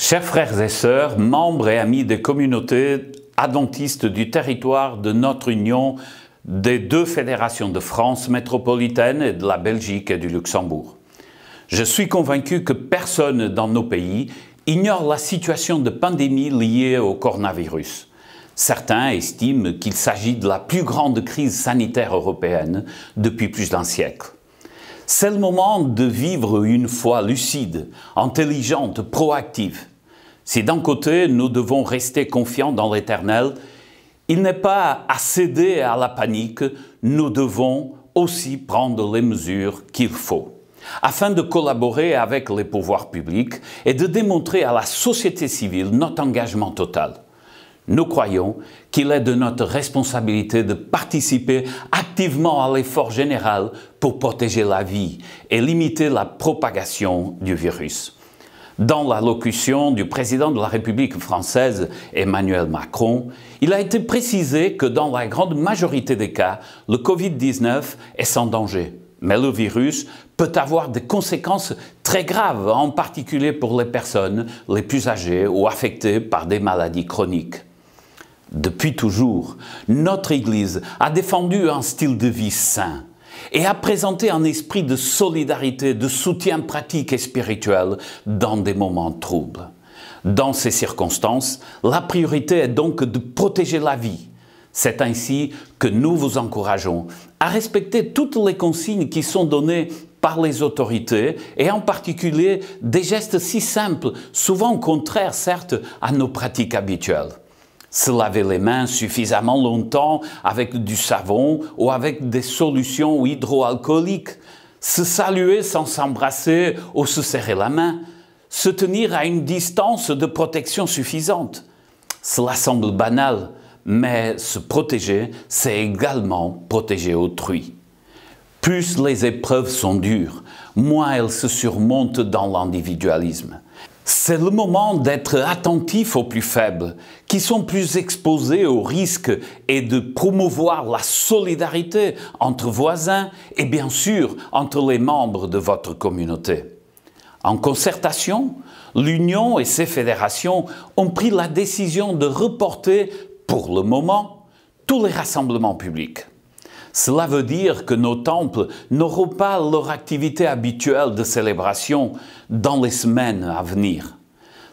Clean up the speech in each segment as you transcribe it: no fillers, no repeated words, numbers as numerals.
Chers frères et sœurs, membres et amis des communautés adventistes du territoire de notre union des deux fédérations de France métropolitaine et de la Belgique et du Luxembourg. Je suis convaincu que personne dans nos pays ignore la situation de pandémie liée au coronavirus. Certains estiment qu'il s'agit de la plus grande crise sanitaire européenne depuis plus d'un siècle. C'est le moment de vivre une foi lucide, intelligente, proactive. Si d'un côté nous devons rester confiants dans l'Éternel, il n'est pas à céder à la panique, nous devons aussi prendre les mesures qu'il faut, afin de collaborer avec les pouvoirs publics et de démontrer à la société civile notre engagement total. Nous croyons qu'il est de notre responsabilité de participer activement à l'effort général pour protéger la vie et limiter la propagation du virus. Dans l'allocution du président de la République française, Emmanuel Macron, il a été précisé que dans la grande majorité des cas, le Covid-19 est sans danger. Mais le virus peut avoir des conséquences très graves, en particulier pour les personnes les plus âgées ou affectées par des maladies chroniques. Depuis toujours, notre Église a défendu un style de vie sain et a présenté un esprit de solidarité, de soutien pratique et spirituel dans des moments troubles. Dans ces circonstances, la priorité est donc de protéger la vie. C'est ainsi que nous vous encourageons à respecter toutes les consignes qui sont données par les autorités et en particulier des gestes si simples, souvent contraires certes à nos pratiques habituelles. Se laver les mains suffisamment longtemps avec du savon ou avec des solutions hydroalcooliques, se saluer sans s'embrasser ou se serrer la main, se tenir à une distance de protection suffisante. Cela semble banal, mais se protéger, c'est également protéger autrui. Plus les épreuves sont dures, moins elles se surmontent dans l'individualisme. C'est le moment d'être attentif aux plus faibles, qui sont plus exposés aux risques et de promouvoir la solidarité entre voisins et bien sûr entre les membres de votre communauté. En concertation, l'Union et ses fédérations ont pris la décision de reporter, pour le moment, tous les rassemblements publics. Cela veut dire que nos temples n'auront pas leur activité habituelle de célébration dans les semaines à venir.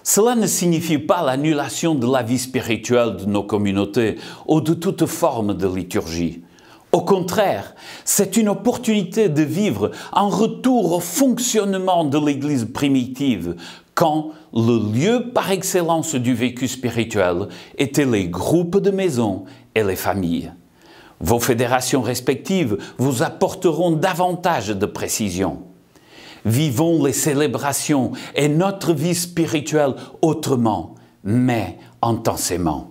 Cela ne signifie pas l'annulation de la vie spirituelle de nos communautés ou de toute forme de liturgie. Au contraire, c'est une opportunité de vivre un retour au fonctionnement de l'Église primitive, quand le lieu par excellence du vécu spirituel étaient les groupes de maisons et les familles. Vos fédérations respectives vous apporteront davantage de précision. Vivons les célébrations et notre vie spirituelle autrement, mais intensément.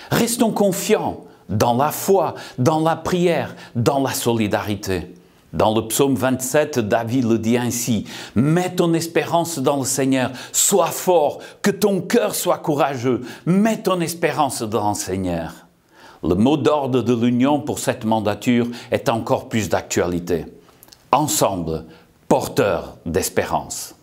Restons confiants dans la foi, dans la prière, dans la solidarité. Dans le psaume 27, David le dit ainsi: « Mets ton espérance dans le Seigneur, sois fort, que ton cœur soit courageux, mets ton espérance dans le Seigneur. » Le mot d'ordre de l'Union pour cette mandature est encore plus d'actualité. Ensemble, porteurs d'espérance.